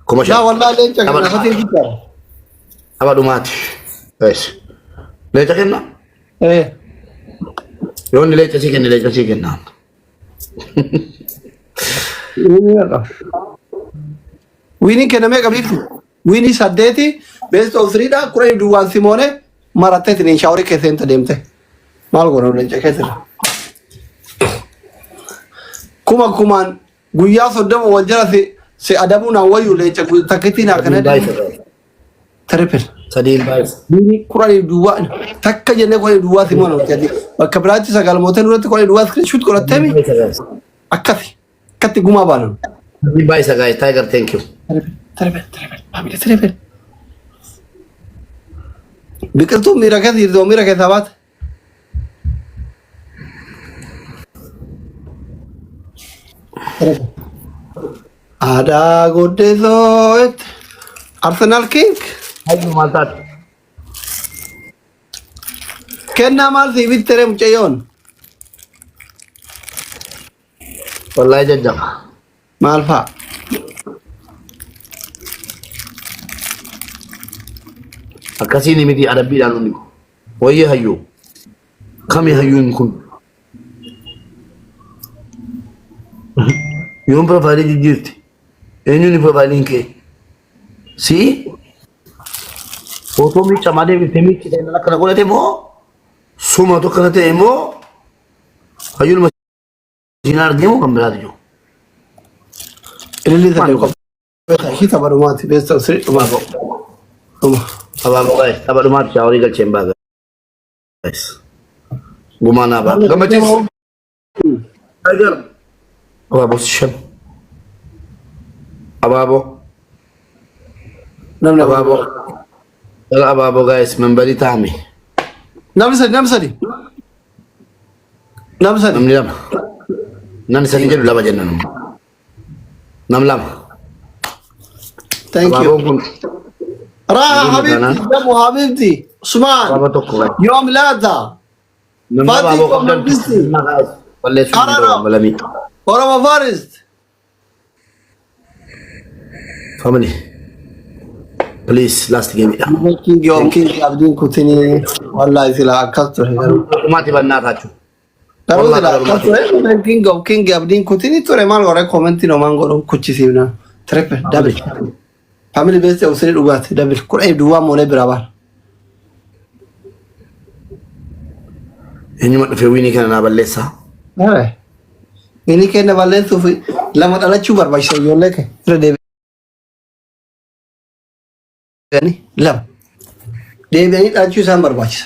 كوماشا لا والله لينك أنا فتي جدا. أبا دومات بس ليش كنا إيه يوني ليش كنا ويني كنا ميك أبيك ويني سديتي بس أوسري دا كوري دوان سيمونة مرات تنين شاوري كيسين تديمته مال غورو لينك كيسين كمان غويا صدام وجرا سي أدمونا ويو لينك تكتينا كنا تريبل سدين بايس Bini kurang dua, takkan jenis kurang dua sih mana jadi. Keberarti segala motor urat kurang dua screenshot kurang temi. Akati guma banan. سدين بايس guys Tiger thank you Terepel. Bikar tu mira ke sahabat. Ada gede zoet. Arsenal King. أيوة مالتات Kenna mal si bitere mucayon. والله جدا Malfa. أكاسيني مدي عربي لانو نيكو ويه هيو كم يهيو نكون يوم بروفايلي جيرتي إنيو ني بروفايلين كي سي फोटो में चमाने में फेमी की देना करना कोले थे वो सुमा तो करते हैं वो हयूल मशीनार दे वो कम बना दो Ini tadi kau. Kita baru mati besok seri babu. अब मार चावरी का चेंबा गाइस गुमाना बा गमचिस टाइगर अब पोजीशन अब गाइस من بلي تعمي Namsadi. نمسدي جل لا بجنن نملام Thank you. راح حبيبتي دمو حبيبتي عثمان يوم لادا فاتي كومن بيستي ورما فارست family please last game كينج عبدين كوتيني والله سلا كاستر ما تبنى تاچو Pero de la King Abdin Kutini to Remal or a commenting on Mango Kuchisina. Trepe, double. Family based of Sri Ugat, double. Could I do one more brava? And you want to win can have a lesser? Any kind of a length of Lamata Chubar by say your leg. Love. They need to choose number watch.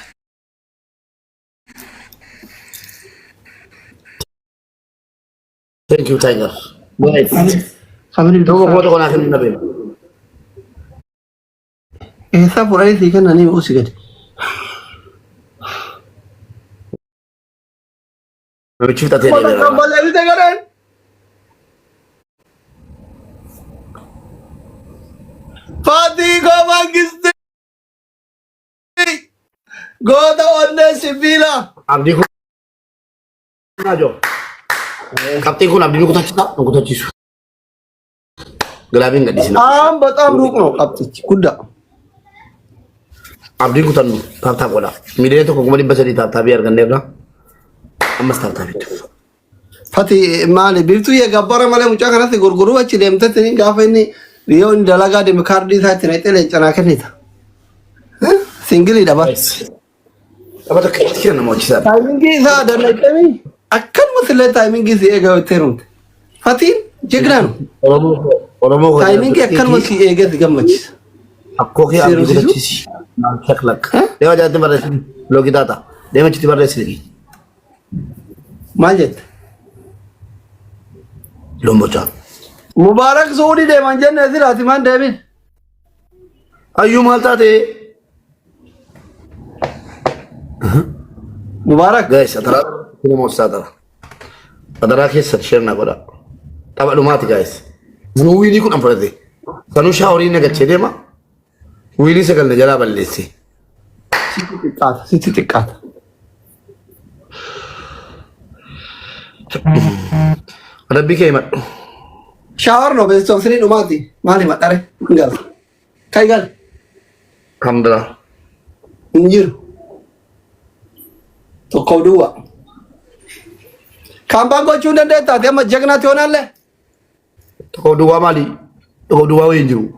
Thank you, Tiger. Family Don't go to an Nabi. Esa por ahí sí que no ni música. Me chuta tiene. Fatigo Mangiste. Go the one Sibila. Abdi ko na jo. Kapten ko abdi ko tachisu. Galabin enggak di sini. Betam rukno kapten kuda. Abdi ko tanu tata ko da. Mire to ko mali basari tata biar kan debla. Amma tata bitu. Fati mali birtu ya gabbara male mucha kana se gurguru achi demta tini gafeni rio dalaga de mekardi sa tini tele chana kanita. Single dabar. Apa to kira na mo chisa. Timing sa da naitami. Akan masle timing se ega terun. Fati jegran. Oromo Timing akan masi ega gamach. आपको क्या आपकी कुछ अच्छी सी शक्लक देवा जाते बरस लोग दाता देवा चिति बरस लगी Majet. लोमोचा Mubarak Zodi de manjan nazir atiman David. अयू मालता थे Mubarak. गैस अतरा किने मोसा अतरा के सच्चर ना करा तब लुमाती गैस ज़रूरी नहीं कुछ अम्फर दे तनुषा और इन्हें गच्चे दे माँ Willy se calde jala ballesi. Siti ticcata. Rabbi che ma Shower no besto sini umati. Mali matare. Enggak. Kai gal. Alhamdulillah. Injir. Tokko dua. Kambang gochuun dandeetta ati amma jagnaati hoonallee. Tokko duwwaa maali? Tokko duwwaa wayii jiru.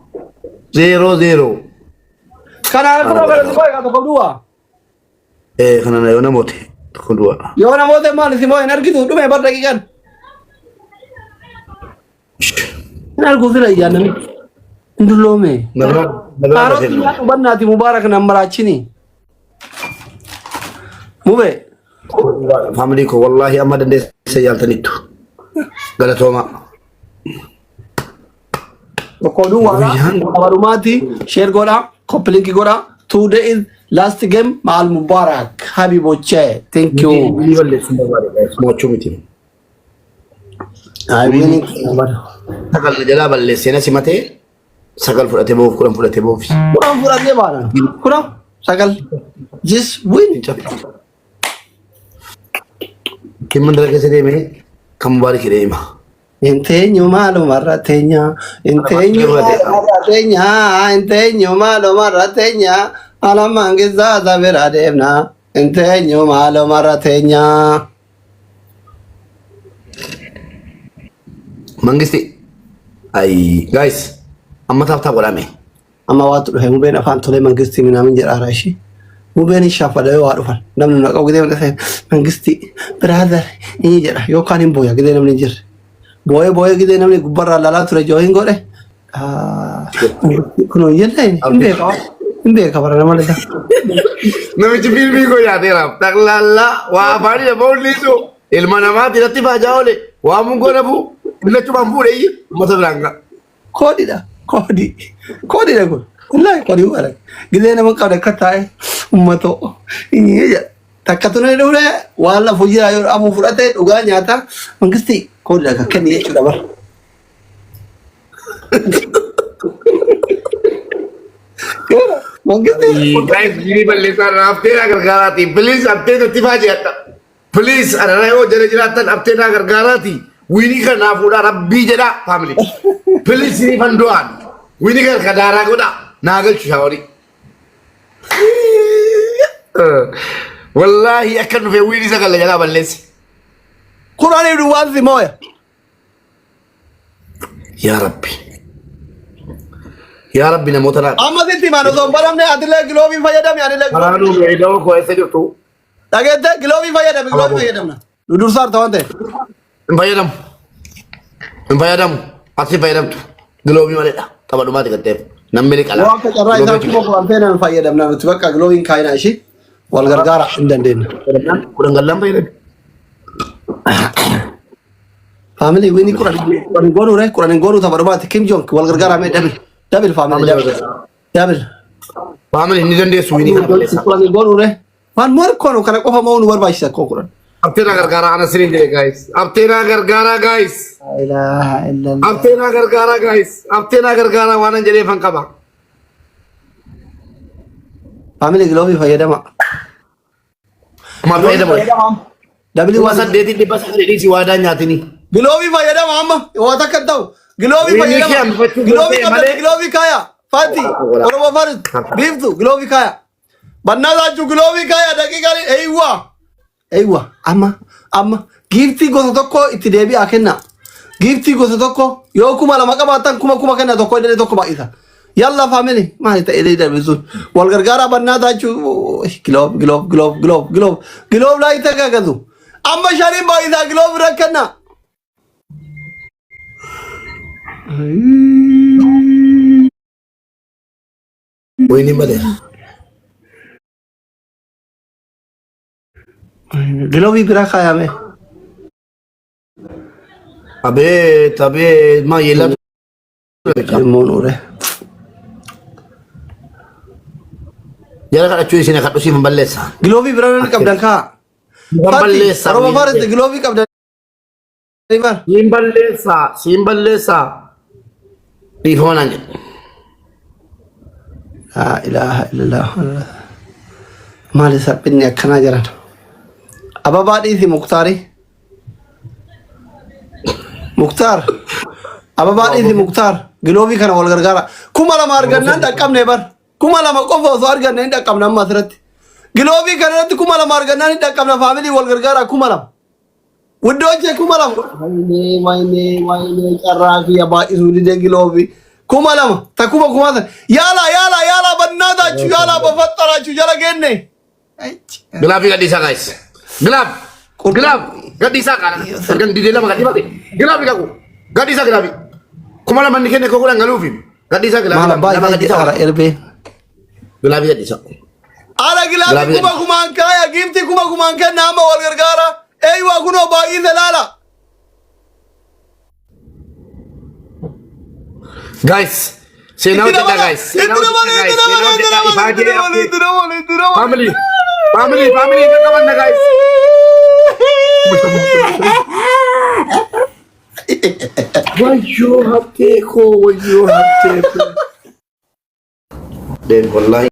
0-0. Kana harka gara duwwaa tokko duwwaa. Kana na yoo namooti tokko duwwaa. Yoo namoota maali si moo hin argitu dhume bar daqiiqan. Hin argu fira iyyaanani. Ndulloome. Haaroti nyaatu bannaati mubaarak nammaraachini. Mube. Family ko wallahi amma dandeessa yaaltanittu. Galatooma. Tokko duwwaa abarumaati share godha complete godha. Today is last game maal Mubarak Habiboche. Thank you. Mochuu miti. Ayini Sagal jalaa balleessee na simatee sagal fudhatee boof kudhan fudhatee boof. kurang furatnya mana? Kurang sagal just win. Kimman dala keessa deemee kan Mubaarak deema. Enteño malo marrateña, enteño malo marrateña, ala mangiza da veradevna, enteño malo marrateña. Mangisti, ay guys, amma taphtaa godhame. Amma waatu dhufe mubeen afaan tolee mangisti minaamin jedhaara ishee. Mubeen shaafadha waa dhufan namni naqa gidee dhufee mangisti brother inni jedha yookaan hin booya gidee namni jirre. Boye gidee namni gubbarraa laalaa ture joo hin godhe. Kunoo jennaan hin beeka bara nama lisa. Namichi fiilmii koo yaadeera. Taklalla waa afaanii nama mul'isu ilma namaatti irratti faajaa oole waa mun godhamu illachuma fuudhee uummata biraan ga'a. Koodidha koodidha kun wallahi koodii bara gidee nama qabda akka taa'e uummatoo inni jedha takka tunee dhufe waan lafu jira yoo ammoo fudhatee dhugaa nyaata mangisti koodidha akka kenni jechuudha bara. Mangisti. Guys, ini balleessaa abteedhaa gargaaraati. Please abteedha itti faajata. Please arara yoo jala jiraatan abteedhaa gargaaraati. Winii kan naa fuudhaa rabbii jedhaa family. Please ni fandu'aan. Winii kan kadaaraa godhaa naa galchu shaaworii. Wallahi akka dhufee winii sagalla jalaa balleesse. Kuraanii duwwaan si mooya. Yaa Rabbi. Yaa Rabbi namoota naa. Amma sitti maal osoo hin baramne atilee giloobii fayyadami atilee. Karaanuu meedawoo koo eessa jirtu? Dhageette giloobii fayyadamna. Nu dursaar ta'an ta'e. Hin fayyadamu. Hin fayyadamu. Asii fayyadamtu. Giloobii maleedha. Tapha dhumaati gaddeef. Namni qala. Waan akka carraa isaa kuma kuran ta'e nan fayyadamna nuti bakka giloobiin kaayinaa ishee wal gargaara hin dandeenye. Kudhan gallaan fayyadamu. Family wini kuran gonu tapha dhumaati Kim Jong wal gargaara mee dabil family dabil. Family ni dandeessu winii kana balleessa. Kuran gonu re. Waan morkoon kana qofa moo nu barbaachisa koo kuran. Abteedhaa gargaaraa ana siniin jedhe guys. Abteedhaa gargaaraa guys. La ilaha illallah. Abteedhaa gargaaraa guys. Abteedhaa gargaaraa waan an jedheefan qaba. Family giloobii fayyadama. Maal fayyadamu? Dabili Kuma waan saddeetiin dhibba sagalii dhiisii waadaa nyaatini. giloobii fayyadama amma waa takka ta'u giloobii Winni fayyadama kiyaan bifachuu giloobii malee- qabda giloobii kaaya Fati Oromoo Faris biiftu giloobii kaaya bannaa laachuu giloobii kaaya daqiiqaa eeywa amma giiftii gosa tokko itti deebi'aa kenna giiftii gosa tokko yoo kuma lama qabaatan kuma kenna tokko illee tokko baay'isa yalla family maali ta'e illee darbe sun wal gargaaraa bannaa laachuu giloob laayita gagadu amma shaniin baay'isa giloob rakkanna. Winii malee. Giloobii biraa kaayame. Abee maa yeellatu. Ilmoon ure. Jala kadhachuu isin akka dhusiifan balleessa. Giloobii biraa ni qabdan kaa. Balleessa. Oromoo Faris giloobii qabdan. Siin balleessa. Dhiifama naan jedhe. Laa ilaaha illallah. Maali saphinni akkanaa jiran. Ababaa dhiisi Muktaari. Muktaar. Ababaan itti Muktaar giloofii kana wal gargaara. Kuma lama argannaan dhaqqabne bar. Kuma lama qofa osoo arganne hin dhaqqabne amma asirratti. Giloofii kana irratti kuma lama argannaan hin dhaqqabne faamilii wal gargaara kuma lama. Wuddoochee kuma lama. Waynee carraa kiyya baay'isuu didee giloofii. Kuma lama takkuma kuma sana. Yaala bannaataachuu yaala bafattaraachuu jala geenne. Gilaafii gadhiisaa guys. Gilaaf gadhiisaa kana. Argan didee lama gadhiifate. Gilaafii qabu. Gadhiisaa gilaafii. Kuma lama inni kenne kokuudhaan galuufi. Gadhiisaa gilaafii. Maala baay'ee gadhiisaa erbee. Gilaafii gadhiisaa. Ala gilaafii kuma kumaan kaaya giifti kuma kumaan kenna amma wal gargaara. Eeywa kunoo baay'ise laala. Guys, seenaa hojjedha guys. Family qabanna guys. Wayyoo haftee koo. Den wallahi.